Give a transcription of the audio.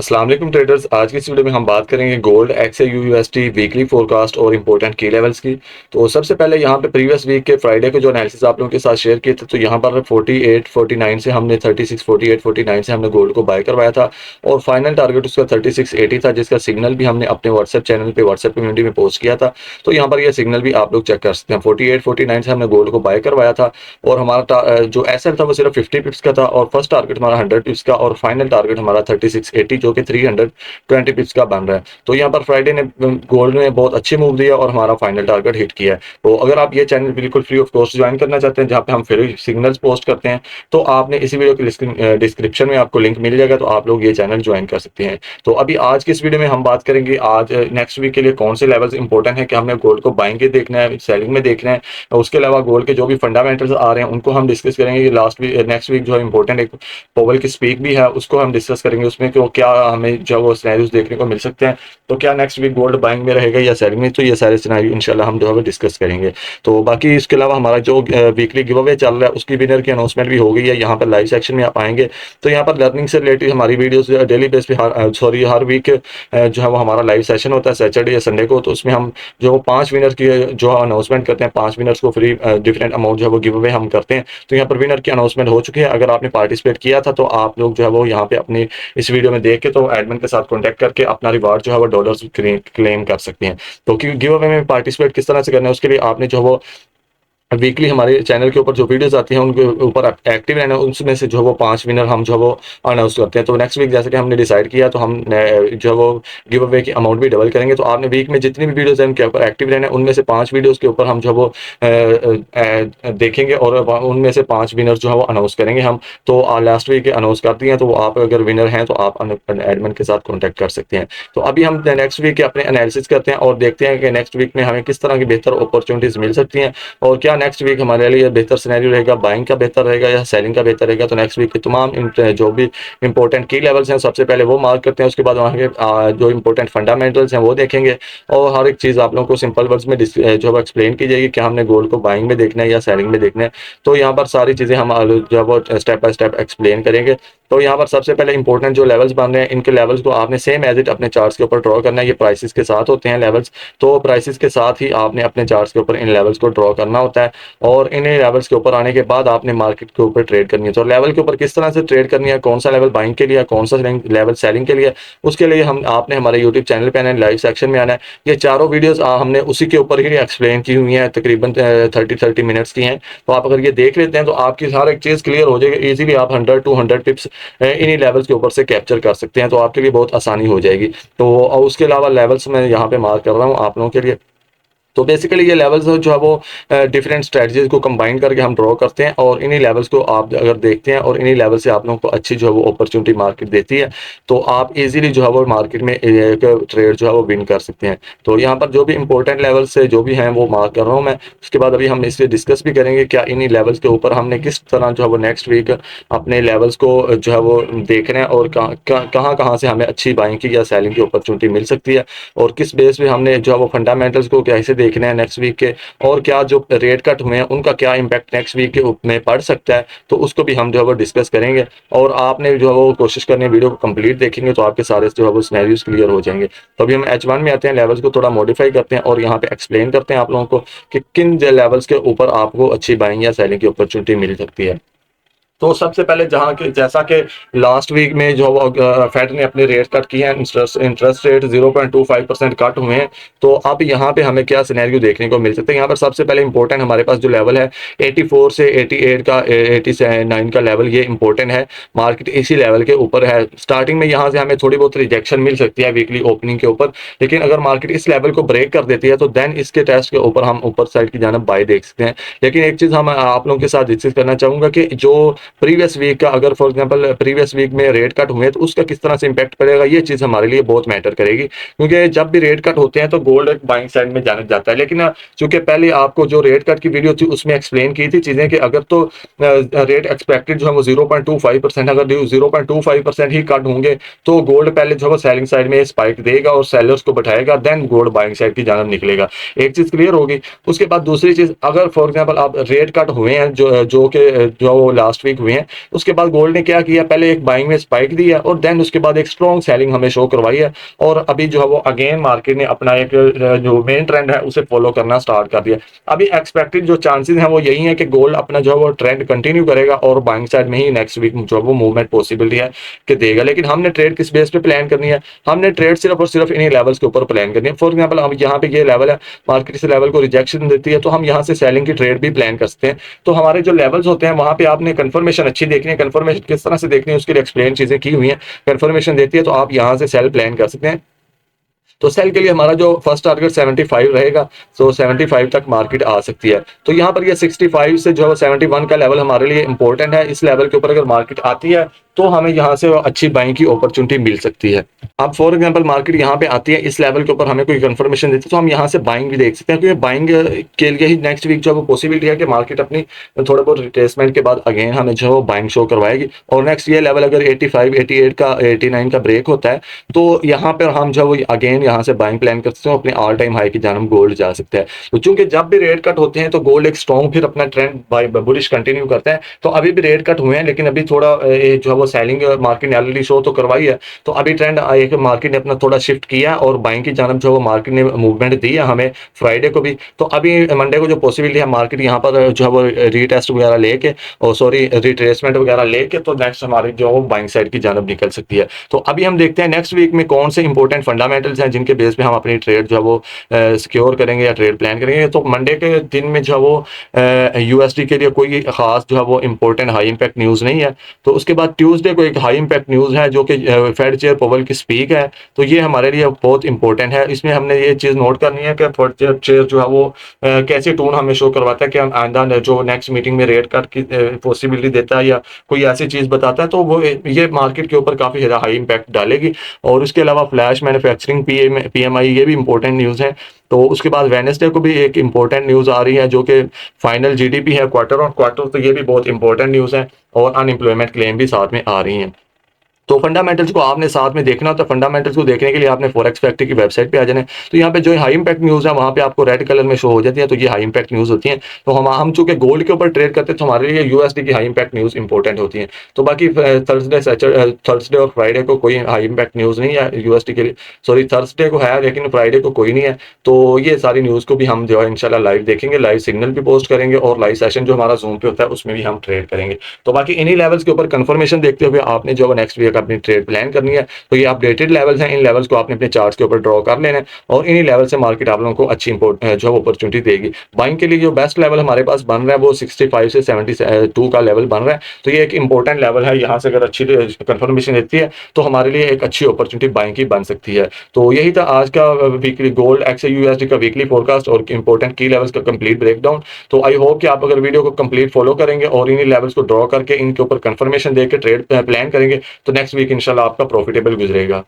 अस्सलाम वालेकुम ट्रेडर्स। आज की इस वीडियो में हम बात करेंगे gold XAU USD weekly forecast और इंपॉर्टेंट की लेवल्स की। तो सबसे पहले यहाँ पे प्रीवियस वीक के फ्राइडे को जो एनालिसिस आप लोगों के साथ शेयर किए थे, तो यहाँ पर 48-49 से हमने 36-48-49 से हमने गोल्ड को बाय करवाया था और फाइनल टारगेट उसका 3680 था, जिसका सिग्नल भी हमने अपने व्हाट्सएप चैनल पे व्हाट्सएप कम्युनिटी में पोस्ट किया था। तो यहाँ पर यह सिग्नल भी आप लोग चेक कर सकते हैं। 48-49 से हमने गोल्ड को बाय करवाया था और हमारा जो एसएल था वो सिर्फ 50 पिप्स का था और फर्स्ट टारगेट हमारा 100 पिप्स का और फाइनल टारगेट हमारा 3680 जो कि 320 पिप्स का बन रहा है। तो यहाँ पर फ्राइडे ने गोल्ड में बहुत अच्छी मूव दिया और हमारा फाइनल टारगेट हिट किया है। तो अगर आप ये चैनल बिल्कुल फ्री ऑफ कॉस्ट ज्वाइन करना चाहते हैं जहाँ पे हम फ्री सिग्नल्स पोस्ट करते हैं, तो आपने इसी वीडियो के डिस्क्रिप्शन में आपको लिंक मिल जाएगा, तो आप लोग ये चैनल ज्वाइन कर सकते हैं। तो अभी आज की इस वीडियो में हम बात करेंगे आज नेक्स्ट वीक के लिए कौन से लेवल्स इंपॉर्टेंट है कि हमने गोल्ड को बाइंग के देखना है, सेलिंग में देखना है। उसके अलावा गोल्ड के जो भी फंडामेंटल्स आ रहे हैं उनको हम डिस्कस करेंगे कि लास्ट वीक नेक्स्ट वीक जो है इंपॉर्टेंट एक पॉवेल की स्पीक भी है, उसको हम डिस्कस करेंगे। उसमें क्यों क्या हमें जो वो सिनेरियोस देखने को मिल सकते हैं, तो क्या नेक्स्ट वीक गोल्ड बाइंग में रहेगा या सेलिंग में, तो ये सारे सिनेरियो इंशाल्लाह हम जो है डिस्कस करेंगे। तो बाकी इसके अलावा हमारा जो वीकली गिव अवे चल रहा है उसकी विनर की अनाउंसमेंट भी हो गई है। यहाँ पर लाइव सेक्शन में आप आएंगे तो यहाँ पर लर्निंग से रिलेटेड हमारी वीडियोस डेली बेस पे हर वीक जो है वो हमारा लाइव सेशन होता है सैटरडे या संडे को। तो उसमें हम जो 5 विनर की जो अनाउंसमेंट करते हैं, 5 विनर्स को फ्री डिफरेंट अमाउंट जो है वो गिव अवे हम करते हैं। तो यहाँ पर विनर की अनाउंसमेंट हो चुकी है। अगर आपने पार्टिसिपेट किया था तो आप लोग जो है वो यहाँ पे अपनी इस वीडियो में देख के तो एडमिन के साथ कॉन्टैक्ट करके अपना रिवार्ड जो है वो डॉलर्स क्लेम कर सकते हैं। तो गिव अवे में पार्टिसिपेट किस तरह से करना है उसके लिए आपने जो वो वीकली हमारे चैनल के ऊपर जो वीडियोस आती हैं उनके ऊपर एक्टिव रहना, उसमें से जो वो 5 विनर हम जो वो अनाउंस करते हैं। तो नेक्स्ट वीक जैसे कि हमने डिसाइड किया तो हम जो वो गिव अवे की अमाउंट भी डबल करेंगे। तो आपने वीक में जितनी भी वीडियोस हैं उनके ऊपर एक्टिव रहना है, उनमें से 5 वीडियोस के ऊपर हम जो वो देखेंगे और उनमें से 5 विनर जो है वो अनाउंस करेंगे हम। तो लास्ट वीक अनाउंस कर दिए हैं, तो आप अगर विनर हैं तो आप एडमिन के साथ कॉन्टैक्ट कर सकते हैं। तो अभी हम नेक्स्ट वीक के अपने एनालिसिस करते हैं और देखते हैं कि नेक्स्ट वीक में हमें किस तरह की बेहतर अपॉर्चुनिटीज मिल सकती हैं और क्या नेक्स्ट वीक हमारे लिए बेहतर सिनेरियो रहेगा, बाइंग का बेहतर रहेगा या सेलिंग का बेहतर रहेगा। तो नेक्स्ट वीक के तमाम जो भी इंपॉर्टेंट की लेवल्स हैं सबसे पहले वो मार्क करते हैं, उसके बाद वहाँ के जो इंपॉर्टेंट फंडामेंटल्स हैं वो देखेंगे और हर एक चीज़ आप लोगों को सिंपल वर्ड्स में जो है एक्सप्लेन की जाएगी कि हमने गोल्ड को बाइंग में देखना है या सेलिंग में देखना है। तो यहाँ पर सारी चीज़ें हम जो है वो स्टेप बाय स्टेप एक्सप्लेन करेंगे। तो यहाँ पर सबसे पहले इंपॉर्टेंट जो लेवल्स बन रहे हैं इनके लेवल्स को आपने सेम एज इट अपने चार्ट्स के ऊपर ड्रॉ करना है। ये प्राइसेस के साथ होते हैं लेवल्स, तो प्राइसेस के साथ ही आपने अपने चार्ट्स के ऊपर इन लेवल्स को ड्रॉ करना होता है और इन लेवल्स के ऊपर आने के बाद आपने मार्केट के ऊपर ट्रेड करनी है। तो लेवल के ऊपर किस तरह से ट्रेड करनी है, कौन सा लेवल बाइंग के लिए, कौन सा लेवल सेलिंग के लिए, उसके लिए हम आपने हमारे यूट्यूब चैनल पे आना है, लाइव सेक्शन में आना है। ये चारों वीडियोस हमने उसी के ऊपर ही एक्सप्लेन की हुई हैं, तकरीबन 30 मिनट्स की हैं। तो आप अगर ये देख लेते हैं तो आपकी हर एक चीज़ क्लियर हो जाएगी। इजीली आप 100-200 टिप्स इन्हीं लेवल्स के ऊपर से कैप्चर कर सकते हैं, तो आपके लिए बहुत आसानी हो जाएगी। तो और उसके अलावा लेवल्स मैं यहाँ पे मार्क कर रहा हूँ आप लोगों के लिए। तो बेसिकली ये लेवल्स जो है वो डिफरेंट स्ट्रेटजीज को कंबाइन करके हम ड्रॉ करते हैं और इन्हीं लेवल्स को आप अगर देखते हैं और इन्हीं लेवल से आप लोगों को अच्छी जो है वो अपॉर्चुनिटी मार्केट देती है, तो आप इजीली जो है वो मार्केट में एक ट्रेड जो है वो विन कर सकते हैं। तो यहाँ पर जो भी इंपॉर्टेंट लेवल्स है जो भी हैं वो मार्क कर रहा हूँ मैं। उसके बाद अभी हम इससे डिस्कस भी करेंगे क्या इन्हीं लेवल्स के ऊपर हमने किस तरह जो है वो नेक्स्ट वीक अपने लेवल्स को जो है वो देखना है और कहाँ कहाँ से हमें अच्छी बाइंग की या सेलिंग की अपॉर्चुनिटी मिल सकती है और किस बेस पे हमने जो है वो फंडामेंटल्स को कैसे देखना है नेक्स्ट वीक के, और क्या जो रेट कट हुए हैं उनका क्या इंपैक्ट नेक्स्ट वीक के में पड़ सकता है, तो उसको भी हम जो है वो डिस्कस करेंगे। और आपने जो है वो कोशिश करनी है वीडियो को कंप्लीट देखेंगे तो आपके सारे जो है वो सिनेरियोस क्लियर हो जाएंगे। तो अभी हम H1 में आते हैं, लेवल्स को थोड़ा मॉडिफाई करते हैं और यहाँ पे एक्सप्लेन करते हैं आप लोगों को कि किन लेवल्स के ऊपर आपको अच्छी बाइंग या सेलिंग की अपॉर्चुनिटी मिल सकती है। तो सबसे पहले जहाँ के जैसा कि लास्ट वीक में जो फेड ने अपने रेट कट किए हैं, इंटरेस्ट रेट 0.25% कट हुए हैं। तो अब यहाँ पे हमें क्या सिनेरियो देखने को मिल सकते हैं। यहाँ पर सबसे पहले इंपॉर्टेंट हमारे पास जो लेवल है 84 से 88 का 89 का लेवल, ये इंपॉर्टेंट है। मार्केट इसी लेवल के ऊपर है। स्टार्टिंग में यहाँ से हमें थोड़ी बहुत रिजेक्शन मिल सकती है वीकली ओपनिंग के ऊपर, लेकिन अगर मार्केट इस लेवल को ब्रेक कर देती है तो देन इसके टेस्ट के ऊपर हम ऊपर साइड की जानब बाय देख सकते हैं। लेकिन एक चीज़ हम आप लोगों के साथ डिस्कस करना चाहूँगा कि जो प्रीवियस वीक का अगर फॉर एग्जांपल प्रीवियस वीक में रेट कट हुए तो उसका किस तरह से इंपैक्ट पड़ेगा, ये चीज़ हमारे लिए बहुत मैटर करेगी। क्योंकि जब भी रेट कट होते हैं तो गोल्ड एक बाइंग साइड में जाने जाता है, लेकिन चूंकि पहले आपको जो रेट कट की वीडियो थी उसमें एक्सप्लेन की थी चीज़ें कि अगर तो रेट एक्सपेक्टेड जो है वो 0.25%, अगर 0.25% ही कट होंगे तो गोल्ड पहले जो है सेलिंग साइड में स्पाइक देगा और सेलर्स को बैठाएगा, देन गोल्ड बाइंग साइड की जानब निकलेगा। एक चीज़ क्लियर होगी। उसके बाद दूसरी चीज़, अगर फॉर एग्जाम्पल आप रेट कट हुए हैं जो लास्ट वीक हुए हैं। उसके बाद गोल्ड ने क्या किया, पहले एक बाइंग में स्पाइक दिया और देन उसके बाद एक स्ट्रॉन्ग सेलिंग हमें शो करवाई है, और अभी जो है वो अगेन मार्केट ने अपना एक जो मेन ट्रेंड है उसे फॉलो करना स्टार्ट कर दिया। अभी एक्सपेक्टेड जो चांसेस हैं वो यही है कि गोल्ड अपना जो है वो ट्रेंड कंटिन्यू करेगा और बाइंग साइड में ही नेक्स्ट वीक जो है वो मूवमेंट पॉसिबिलिटी है कि देगा। लेकिन हमने ट्रेड किस बेस पे प्लान करनी है, हमने ट्रेड सिर्फ और सिर्फ इन्हीं लेवल्स के ऊपर प्लान करनी है। फॉर एग्जांपल हम यहाँ पे ये लेवल है, मार्केट इस लेवल को रिजेक्शन देती है तो हम यहाँ से सेलिंग की ट्रेड भी प्लान कर सकते हैं। तो हमारे जो लेवल्स होते हैं वहां पे आपने कंफर्मेशन अच्छी देखनी है, कंफर्मेशन किस तरह से देखनी है उसके लिए एक्सप्लेन चीजें की हुई हैं। कंफर्मेशन देती है तो आप यहाँ से सेल प्लान कर सकते हैं। तो सेल के लिए हमारा जो फर्स्ट टारगेट 75 रहेगा, तो 75 तक मार्केट आ सकती है। तो यहाँ पर ये 65 से जो 71 का लेवल हमारे लिए इंपॉर्टेंट है। इस लेवल के ऊपर अगर मार्केट आती है तो हमें यहाँ से अच्छी बाइंग की अपॉर्चुनिटी मिल सकती है। अब फॉर एग्जांपल मार्केट यहाँ पे आती है, इस लेवल के ऊपर हमें कोई कंफर्मेशन देती है तो हम यहाँ से बाइंग भी देख सकते हैं, क्योंकि बाइंग के लिए ही नेक्स्ट वीक जो है वो पॉसिबिलिटी है कि मार्केट अपनी थोड़ा बहुत रिट्रेसमेंट के बाद अगेन हमें जो है वो बाइंग शो करवाएगी। और नेक्स्ट ये लेवल अगर 85 88 का 89 का ब्रेक होता है तो यहाँ पर हम जो है वो अगेन यहाँ से बाइंग प्लान कर सकते हैं, अपने ऑल टाइम हाई की जानब गोल्ड जा सकते हैं। तो चूंकि जब भी रेट कट होते हैं तो गोल्ड एक स्ट्रॉन्ग फिर अपना ट्रेंड बुलिश कंटिन्यू करता है। तो अभी भी रेट कट हुए हैं लेकिन अभी थोड़ा जो है वो सेलिंग मार्केट ने ऑलरेडी शो तो करवाई है, तो अभी ट्रेंड एक मार्केट ने अपना थोड़ा शिफ्ट किया और बाइंग की जानब जो मार्केट ने मूवमेंट दी है हमें फ्राइडे को भी। तो अभी मंडे को जो पॉसिबिलिटी है मार्केट यहाँ पर जो है वो रीटेस्ट वगैरह लेके और सॉरी रिट्रेसमेंट वगैरह लेके तो नेक्स्ट हमारी जो बाइंग साइड की जानब निकल सकती है। तो अभी हम देखते हैं नेक्स्ट वीक में कौन से इंपॉर्टेंट फंडामेंटल्स हैं जिनके बेस पे हम अपनी ट्रेड जो है वो सिक्योर करेंगे या ट्रेड प्लान करेंगे। तो मंडे के दिन में जो है वो यूएसडी के लिए कोई खास जो है वो इंपॉर्टेंट हाई इंपैक्ट न्यूज़ नहीं है। तो उसके बाद ट्यूसडे को एक हाई इंपैक्ट न्यूज़ है जो कि फेड चेयर पॉवेल की स्पीक है, तो ये हमारे लिए बहुत इंपॉर्टेंट है। इसमें हमने ये चीज़ नोट करनी है कि फेड चेयर जो है वो कैसे टोन हमें शो करवाता है कि हम आइंदा जो नेक्स्ट मीटिंग में रेट कट की पॉसिबिलिटी देता है या कोई ऐसी चीज़ बताता है तो वो ये मार्केट के ऊपर काफ़ी ज़्यादा हाई इंपैक्ट डालेगी। और उसके अलावा फ्लैश मैन्युफैक्चरिंग पीएमआई ये भी इंपॉर्टेंट न्यूज़ है। तो उसके बाद वेडनेसडे को भी एक इंपॉर्टेंट न्यूज़ आ रही है जो कि फाइनल जीडीपी है क्वार्टर ऑन क्वार्टर, तो ये भी बहुत इंपॉर्टेंट न्यूज़ है। और अनएम्प्लॉयमेंट क्लेम भी साथ में आ रही हैं। तो फंडामेंटल्स को आपने साथ में देखना होता है। फंडामेंटल्स को देखने के लिए आपने फॉरेक्स फैक्ट्री की वेबसाइट पे आ जाना है। तो यहाँ पे जो हाई इंपैक्ट न्यूज़ है वहाँ पे आपको रेड कलर में शो हो जाती है, तो ये हाई इंपैक्ट न्यूज़ होती हैं। तो हम चूंकि गोल्ड के ऊपर ट्रेड करते हैं तो हमारे लिए यूएसडी की हाई इंपैक्ट न्यूज़ इंपॉर्टेंट होती है। तो बाकी थर्सडे और फ्राइडे को कोई हाई इंपैक्ट न्यूज़ नहीं है यूएसडी के लिए। सॉरी थर्सडे को है लेकिन फ्राइडे को कोई नहीं है। तो ये सारी न्यूज़ को भी हम जो है इंशाल्लाह लाइव देखेंगे, लाइव सिग्नल भी पोस्ट करेंगे और लाइव सेशन जो हमारा जूम पे होता है उसमें भी हम ट्रेड करेंगे। तो बाकी इन्हीं लेवल्स के ऊपर कंफर्मेशन देखते हुए आपने जो नेक्स्ट वीक अपनी ट्रेड प्लान करनी है। तो ये अपडेटेड लेवल्स हैं, इन लेवल्स को आपने अपने चार्ट्स के ऊपर ड्रॉ कर लेना है और इन्हीं लेवल से मार्केट आप लोगों को अच्छी जो अपॉर्चुनिटी देगी। बाइंग के लिए जो बेस्ट लेवल हमारे पास बन रहा है वो 65 से 72 का लेवल बन रहा है। तो ये एक इंपॉर्टेंट लेवल है, यहाँ से अगर अच्छी कंफर्मेशन देती है तो हमारे लिए एक अच्छी अपॉर्चुनिटी बाइंग की बन सकती है। तो यही था आज का वीकली गोल्ड XAUUSD का वीकली फोरकास्ट और इंपॉर्टेंट की लेवल्स का कंप्लीट ब्रेकडाउन। तो आई होप कि आप अगर वीडियो को कंप्लीट फॉलो करेंगे और इन्हीं लेवल्स को ड्रॉ करके इनके ऊपर कंफर्मेशन देकर ट्रेड प्लान करेंगे तो नेक्स्ट वीक इंशाल्लाह आपका प्रॉफिटेबल गुजरेगा।